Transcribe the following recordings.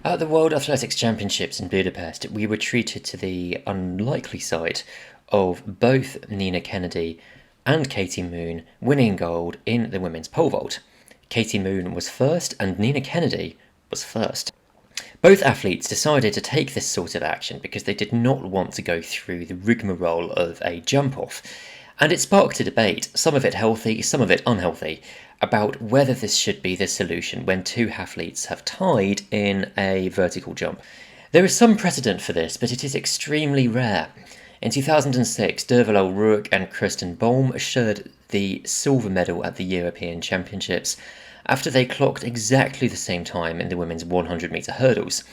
At the World Athletics Championships in Budapest, we were treated to the unlikely sight of both Nina Kennedy and Katie Moon winning gold in the women's pole vault. Katie Moon was first and Nina Kennedy was first. Both athletes decided to take this sort of action because they did not want to go through the rigmarole of a jump-off, and it sparked a debate, some of it healthy, some of it unhealthy, about whether this should be the solution when two athletes have tied in a vertical jump. There is some precedent for this, but it is extremely rare. In 2006, Derval O'Rourke and Kirsten Bohm shared the silver medal at the European Championships after they clocked exactly the same time in the women's 100-metre hurdles.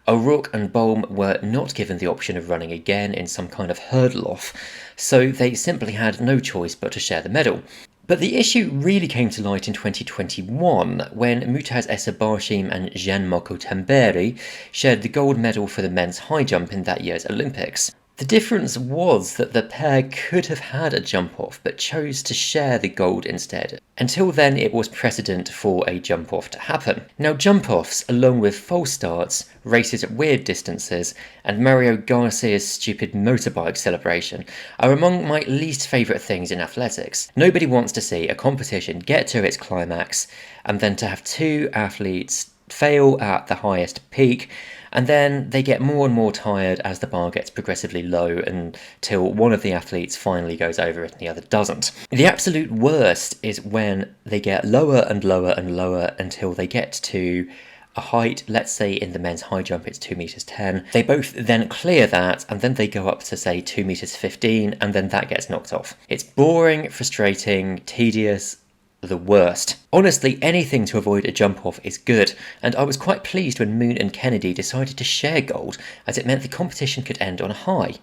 O'Rourke and Bohm were not given the option of running again in some kind of hurdle-off, so they simply had no choice but to share the medal. But the issue really came to light in 2021 when Mutaz Essa Barshim and Gianmarco Tamberi shared the gold medal for the men's high jump in that year's Olympics. The difference was that the pair could have had a jump-off but chose to share the gold instead. Until then, it was precedent for a jump-off to happen. Now, jump-offs, along with false starts, races at weird distances, and Mario Garcia's stupid motorbike celebration, are among my least favourite things in athletics. Nobody wants to see a competition get to its climax, and then to have two athletes fail at the highest peak, and then they get more and more tired as the bar gets progressively low until one of the athletes finally goes over it and the other doesn't. The absolute worst is when they get lower and lower and lower until they get to a height, let's say in the men's high jump it's 2 meters 10. They both then clear that and then they go up to say 2 meters 15 and then that gets knocked off. It's boring, frustrating, tedious, the worst. Honestly, anything to avoid a jump-off is good, and I was quite pleased when Moon and Kennedy decided to share gold, as it meant the competition could end on a high.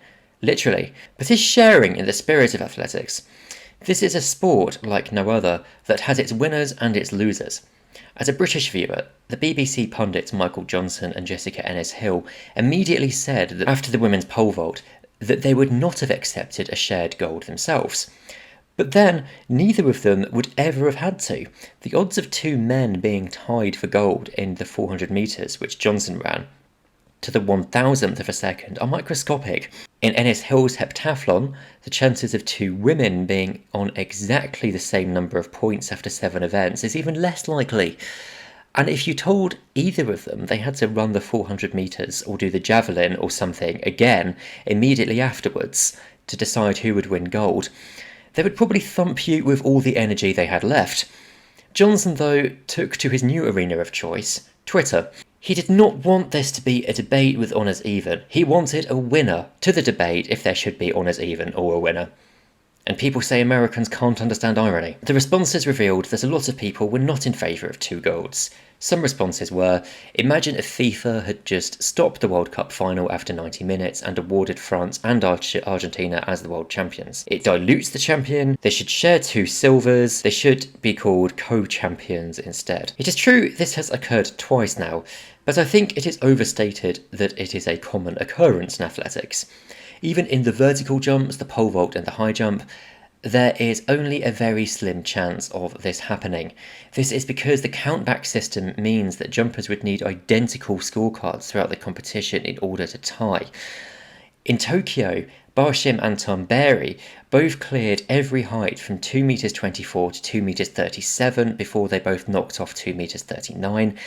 Literally. But is sharing in the spirit of athletics? This is a sport, like no other, that has its winners and its losers. As a British viewer, the BBC pundits Michael Johnson and Jessica Ennis-Hill immediately said that after the women's pole vault that they would not have accepted a shared gold themselves. But then, neither of them would ever have had to. The odds of two men being tied for gold in the 400 metres, which Johnson ran, to the 1,000th of a second are microscopic. In Ennis-Hill's heptathlon, the chances of two women being on exactly the same number of points after 7 events is even less likely. And if you told either of them they had to run the 400 metres or do the javelin or something again immediately afterwards to decide who would win gold, they would probably thump you with all the energy they had left. Johnson, though, took to his new arena of choice, Twitter. He did not want this to be a debate with honours even. He wanted a winner to the debate if there should be honours even or a winner. And people say Americans can't understand irony. The responses revealed that a lot of people were not in favour of two golds. Some responses were, imagine if FIFA had just stopped the World Cup final after 90 minutes and awarded France and Argentina as the world champions. It dilutes the champion, they should share 2 silvers, they should be called co-champions instead. It is true this has occurred twice now, but I think it is overstated that it is a common occurrence in athletics. Even in the vertical jumps, the pole vault and the high jump, there is only a very slim chance of this happening. This is because the countback system means that jumpers would need identical scorecards throughout the competition in order to tie. In Tokyo, Barshim and Tamberi both cleared every height from 2 meters 24 to 2 meters 37 before they both knocked off 2 meters 39.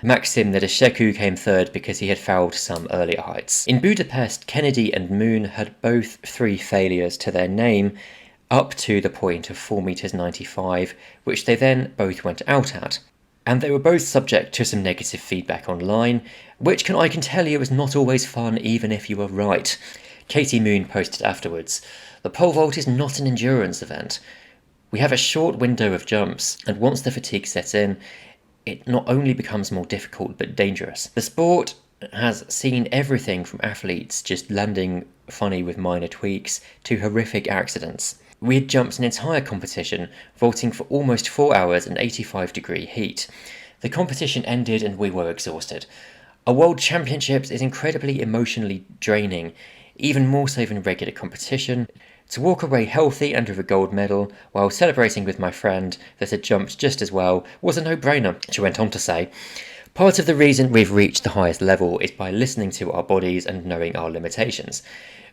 Maxim Nadesheko came third because he had fouled some earlier heights. In Budapest, Kennedy and Moon had both 3 failures to their name, up to the point of 4 meters 95, which they then both went out at. And they were both subject to some negative feedback online, which I can tell you is not always fun even if you are right. Katie Moon posted afterwards, "The pole vault is not an endurance event. We have a short window of jumps, and once the fatigue sets in, it not only becomes more difficult but dangerous. The sport has seen everything from athletes just landing funny with minor tweaks to horrific accidents. We had jumped an entire competition, vaulting for almost 4 hours in 85-degree heat. The competition ended and we were exhausted. A World Championships is incredibly emotionally draining, even more so than regular competition. To walk away healthy and with a gold medal, while celebrating with my friend that had jumped just as well, was a no-brainer," she went on to say. Part of the reason we've reached the highest level is by listening to our bodies and knowing our limitations.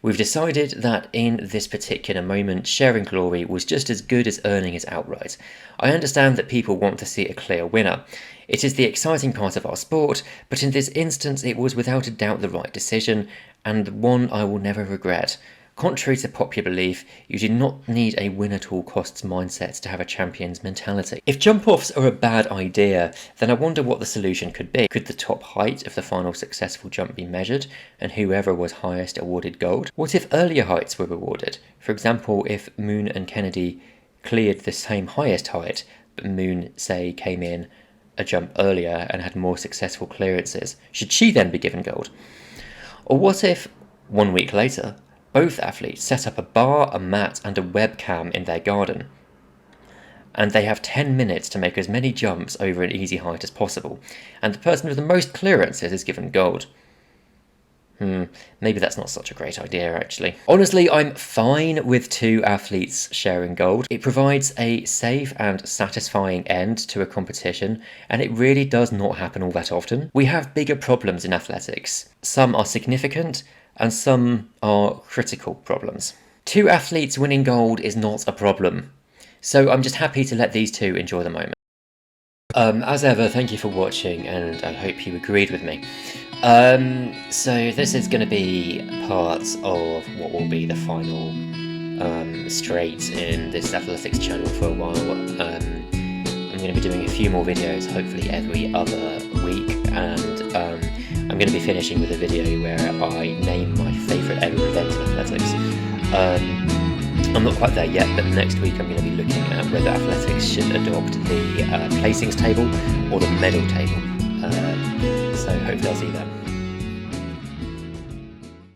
We've decided that in this particular moment, sharing glory was just as good as earning it outright. I understand that people want to see a clear winner. It is the exciting part of our sport, but in this instance it was without a doubt the right decision, and one I will never regret. Contrary to popular belief, you do not need a win-at-all-costs mindset to have a champion's mentality. If jump-offs are a bad idea, then I wonder what the solution could be. Could the top height of the final successful jump be measured, and whoever was highest awarded gold? What if earlier heights were rewarded? For example, if Moon and Kennedy cleared the same highest height, but Moon, say, came in a jump earlier and had more successful clearances, should she then be given gold? Or what if, 1 week later, both athletes set up a bar, a mat and a webcam in their garden, and they have 10 minutes to make as many jumps over an easy height as possible, and the person with the most clearances is given gold? Maybe that's not such a great idea, actually. Honestly, I'm fine with 2 athletes sharing gold. It provides a safe and satisfying end to a competition, and it really does not happen all that often. We have bigger problems in athletics. Some are significant, and some are critical problems. 2 athletes winning gold is not a problem. So I'm just happy to let these 2 enjoy the moment. As ever, thank you for watching, and I hope you agreed with me. So this is going to be part of what will be the final straight in this athletics channel for a while. I'm going to be doing a few more videos, hopefully every other week, and I'm going to be finishing with a video where I name my favourite ever event in athletics. I'm not quite there yet, but next week I'm going to be looking at whether athletics should adopt the placings table or the medal table. So hopefully I'll see you then.